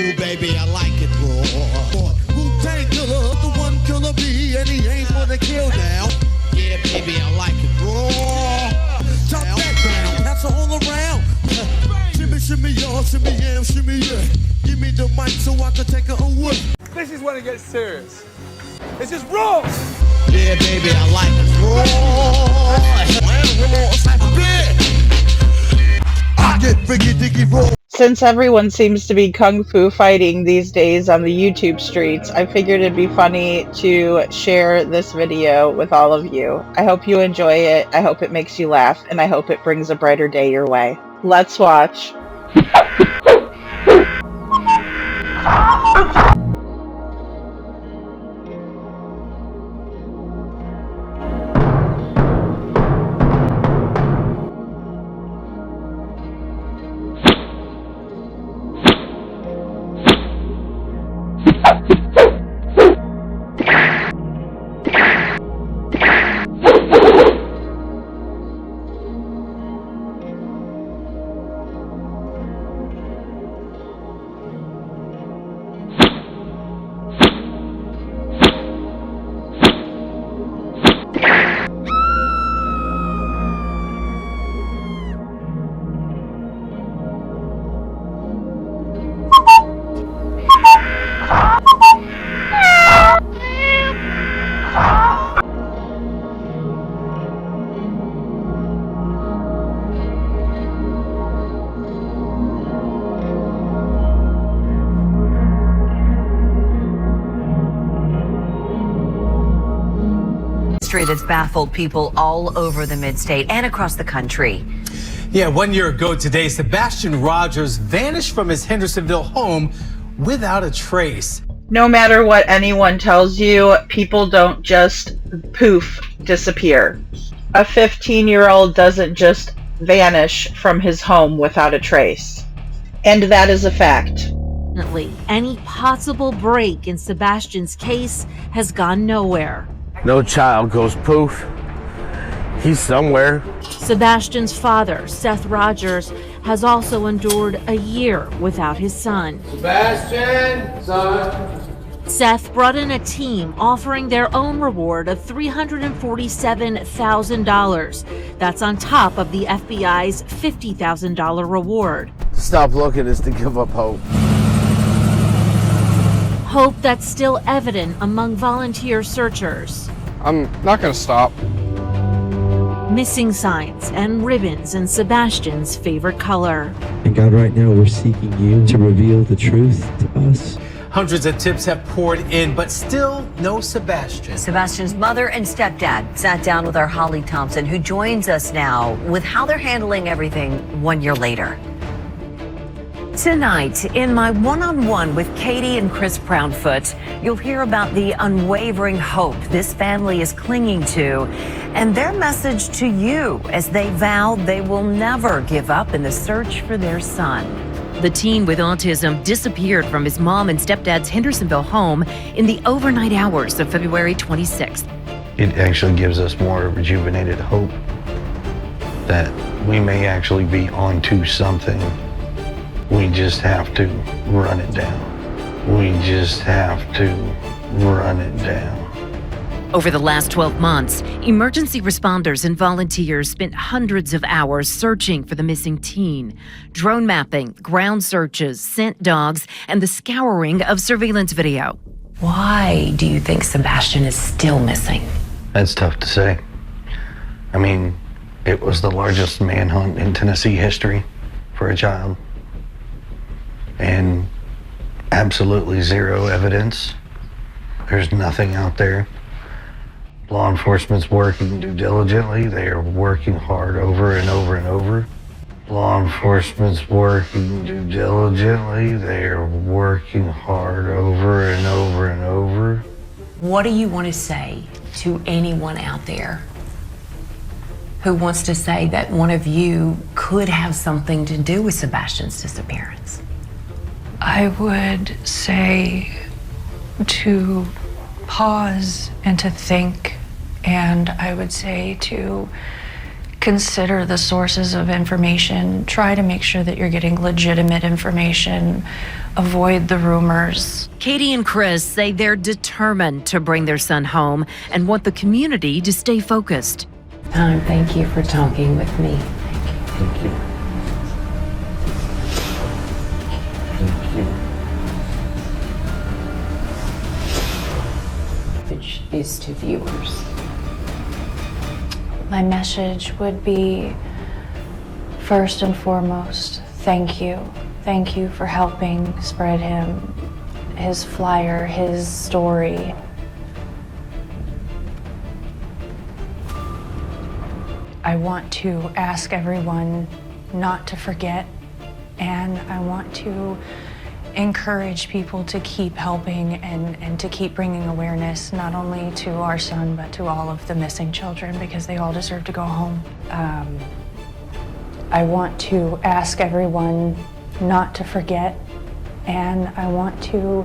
Ooh, baby, I like it raw. Wu-Tang Killer, the one killer bee, and he ain't for the kill now. Yeah, baby, I like it raw. Drop that down, pass it all around. Shimmy, shimmy, y'all, shimmy, yeah, shimmy, yeah. Give me the mic so I can take it away. This is when it gets serious. It's just raw. Yeah, baby, I like it raw. I get biggie, diggy, raw. Since everyone seems to be kung fu fighting these days on the YouTube streets, I figured it'd be funny to share this video with all of you. I hope you enjoy it, I hope it makes you laugh, and I hope it brings a brighter day your way. Let's watch. That's baffled people all over the mid-state and across the country. Yeah, 1 year ago today, Sebastian Rogers vanished from his Hendersonville home without a trace. No matter what anyone tells you, people don't just poof disappear. A 15-year-old doesn't just vanish from his home without a trace. And that is a fact. Any possible break in Sebastian's case has gone nowhere. No child goes poof. He's somewhere. Sebastian's father, Seth Rogers, has also endured a year without his son. Sebastian, son. Seth brought in a team offering their own reward of $347,000. That's on top of the FBI's $50,000 reward. Stop looking is to give up hope. Hope that's still evident among volunteer searchers. I'm not gonna stop. Missing signs and ribbons in Sebastian's favorite color. And God, right now we're seeking you to reveal the truth to us. Hundreds of tips have poured in, but still no Sebastian. Sebastian's mother and stepdad sat down with our Holly Thompson, who joins us now with how they're handling everything 1 year later. Tonight, in my one-on-one with Katie and Chris Proudfoot, you'll hear about the unwavering hope this family is clinging to and their message to you as they vow they will never give up in the search for their son. The teen with autism disappeared from his mom and stepdad's Hendersonville home in the overnight hours of February 26th. It actually gives us more rejuvenated hope that we may actually be onto something. We just have to run it down. We just have to run it down. Over the last 12 months, emergency responders and volunteers spent hundreds of hours searching for the missing teen. Drone mapping, ground searches, scent dogs, and the scouring of surveillance video. Why do you think Sebastian is still missing? That's tough to say. I mean, it was the largest manhunt in Tennessee history for a child. And absolutely zero evidence. There's nothing out there. Law enforcement's working due diligently. They are working hard over and over and over. Law enforcement's working due diligently. They are working hard over and over and over. What do you want to say to anyone out there who wants to say that one of you could have something to do with Sebastian's disappearance? I would say to pause and to think, and I would say to consider the sources of information. Try to make sure that you're getting legitimate information. Avoid the rumors. Katie and Chris say they're determined to bring their son home and want the community to stay focused. Tom, thank you for talking with me. Thank you. Thank you. Which is to viewers. My message would be, first and foremost, thank you. Thank you for helping spread him, his flyer, his story. I want to ask everyone not to forget, and I want to encourage people to keep helping and to keep bringing awareness, not only to our son, but to all of the missing children, because they all deserve to go home. I want to ask everyone not to forget, and I want to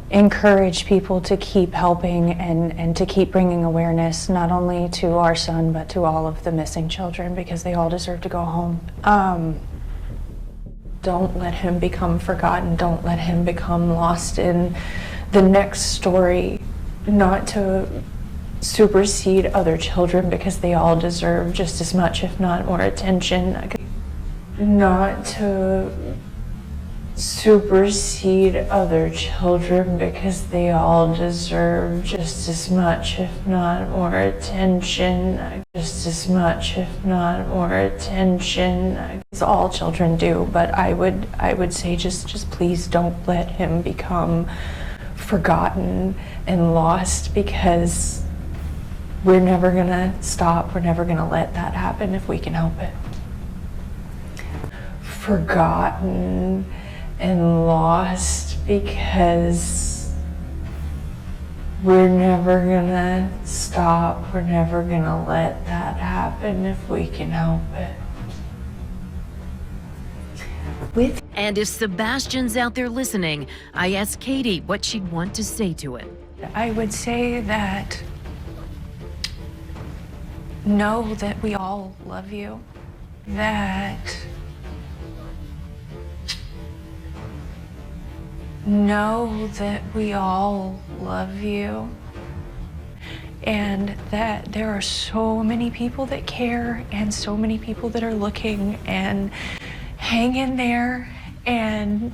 encourage people to keep helping and to keep bringing awareness, not only to our son, but to all of the missing children, because they all deserve to go home. Don't let him become forgotten. Don't let him become lost in the next story, not to supersede other children, because they all deserve just as much, if not more, attention. Not to supersede other children, because they all deserve just as much, if not more, attention. Just as much, if not more, attention. All children do, but I would say just please don't let him become forgotten and lost, because we're never gonna stop. We're never gonna let that happen if we can help it. Forgotten and lost, because we're never gonna stop. We're never gonna let that happen if we can help it. And if Sebastian's out there listening, I asked Katie what she'd want to say to him. I would say that know that we all love you. Know that we all love you, and that there are so many people that care and so many people that are looking, and hang in there and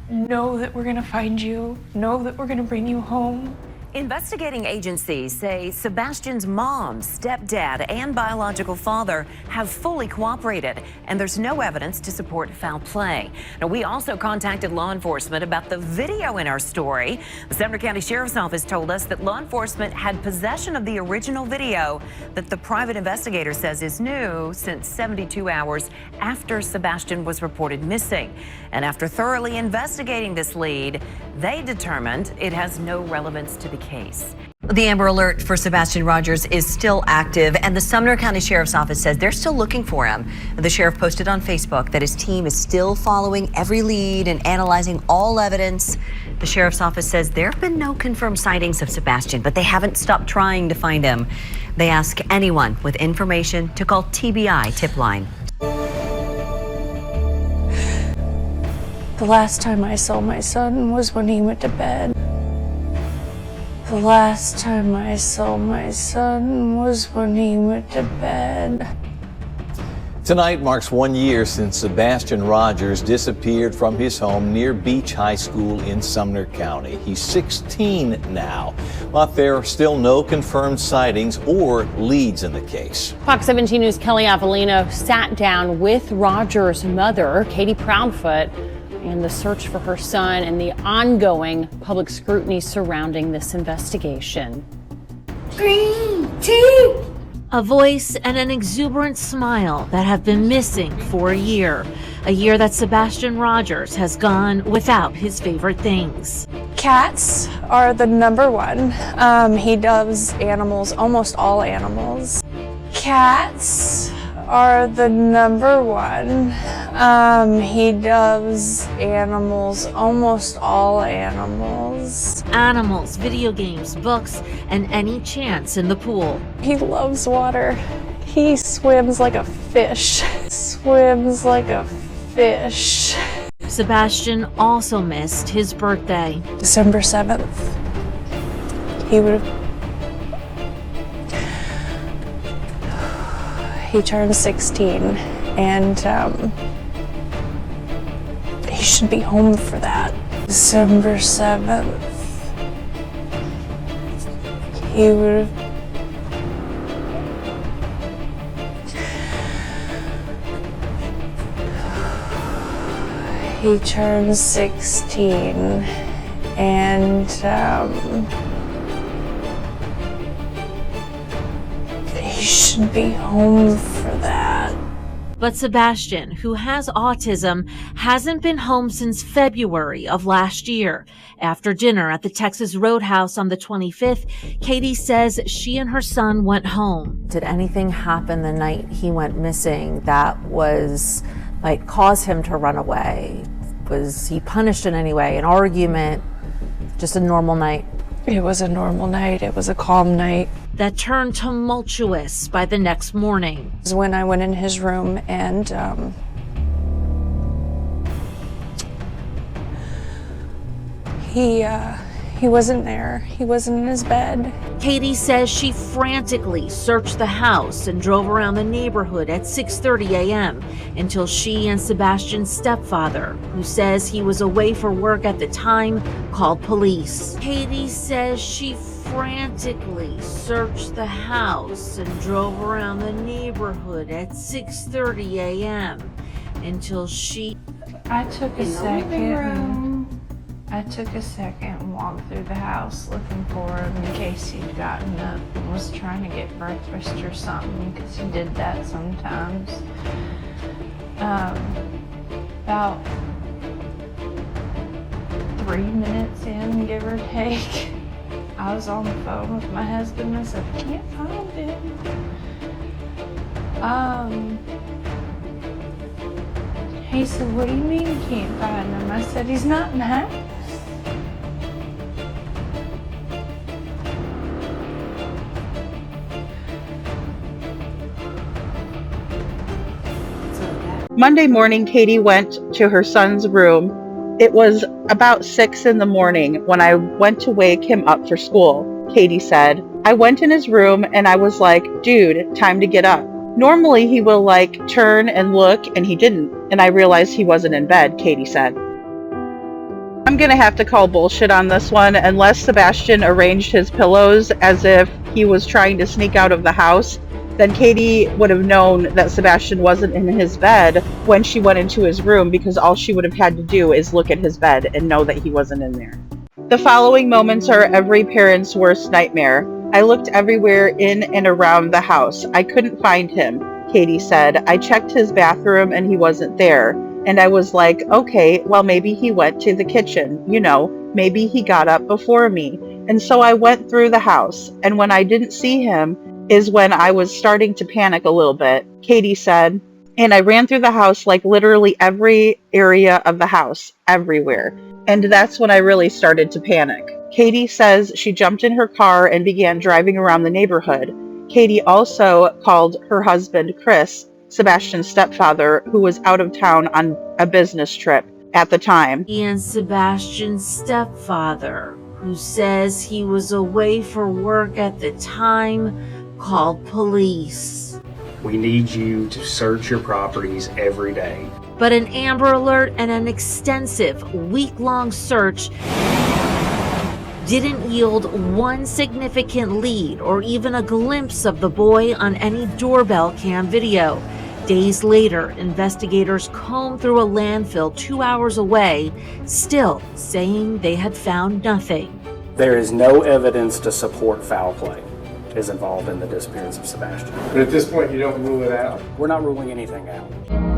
know that we're gonna find you, know that we're gonna bring you home. Investigating agencies say Sebastian's mom, stepdad, and biological father have fully cooperated, and there's no evidence to support foul play. Now, we also contacted law enforcement about the video in our story. The Sumner County Sheriff's Office told us that law enforcement had possession of the original video that the private investigator says is new since 72 hours after Sebastian was reported missing. And after thoroughly investigating this lead, they determined it has no relevance to the case. The Amber Alert for Sebastian Rogers is still active, and the Sumner County Sheriff's Office says they're still looking for him. The sheriff posted on Facebook that his team is still following every lead and analyzing all evidence. The sheriff's office says there have been no confirmed sightings of Sebastian, but they haven't stopped trying to find him. They ask anyone with information to call TBI tip line. The last time I saw my son was when he went to bed. The last time I saw my son was when he went to bed. Tonight marks 1 year since Sebastian Rogers disappeared from his home near Beach High School in Sumner County. He's 16 now, but there are still no confirmed sightings or leads in the case. Fox 17 News' Kelly Avellino sat down with Rogers' mother, Katie Proudfoot, and the search for her son and the ongoing public scrutiny surrounding this investigation. Green tea! A voice and an exuberant smile that have been missing for a year that Sebastian Rogers has gone without his favorite things. Cats are the number one. He loves animals, almost all animals. Cats are the number one. He loves animals, almost all animals. Animals, video games, books, and any chance in the pool. He loves water. He swims like a fish. Swims like a fish. Sebastian also missed his birthday. December 7th. He turned 16, and he should be home for that. December 7th. He turned 16, and he should be home for that. But Sebastian, who has autism, hasn't been home since February of last year. After dinner at the Texas Roadhouse on the 25th, Katie says she and her son went home. Did anything happen the night he went missing that was like caused him to run away? Was he punished in any way? An argument? Just a normal night? It was a normal night. It was a calm night. That turned tumultuous by the next morning. It was when I went in his room and he wasn't there. He wasn't in his bed. Katie says she frantically searched the house and drove around the neighborhood at 6:30 a.m. until she and Sebastian's stepfather, who says he was away for work at the time, called police. Katie says she frantically searched the house and drove around the neighborhood at 6:30 a.m. until she... I took a second and walked through the house looking for him in case he'd gotten up and was trying to get breakfast or something, because he did that sometimes. About 3 minutes in, give or take, I was on the phone with my husband and I said, I can't find him. He said, what do you mean you can't find him? I said, he's not in the house. Monday morning, Katie went to her son's room. It was about 6 in the morning when I went to wake him up for school. Katie said, I went in his room and I was like, dude, time to get up. Normally he will like turn and look, and he didn't. And I realized he wasn't in bed, Katie said. I'm gonna have to call bullshit on this one. Unless Sebastian arranged his pillows as if he was trying to sneak out of the house, then Katie would have known that Sebastian wasn't in his bed when she went into his room, because all she would have had to do is look at his bed and know that he wasn't in there. The following moments are every parent's worst nightmare. I looked everywhere in and around the house. I couldn't find him, Katie said. I checked his bathroom and he wasn't there. And I was like, okay, well, maybe he went to the kitchen. You know, maybe he got up before me. And so I went through the house. And when I didn't see him is when I was starting to panic a little bit, Katie said. And I ran through the house, like literally every area of the house, everywhere. And that's when I really started to panic. Katie says she jumped in her car and began driving around the neighborhood. Katie also called her husband, Chris, Sebastian's stepfather, who was out of town on a business trip at the time. And Sebastian's stepfather, who says he was away for work at the time, called police. We need you to search your properties every day. But an Amber Alert and an extensive week-long search didn't yield one significant lead or even a glimpse of the boy on any doorbell cam video. Days later, investigators combed through a landfill 2 hours away, still saying they had found nothing. There is no evidence to support foul play is involved in the disappearance of Sebastian. But at this point, you don't rule it out? We're not ruling anything out.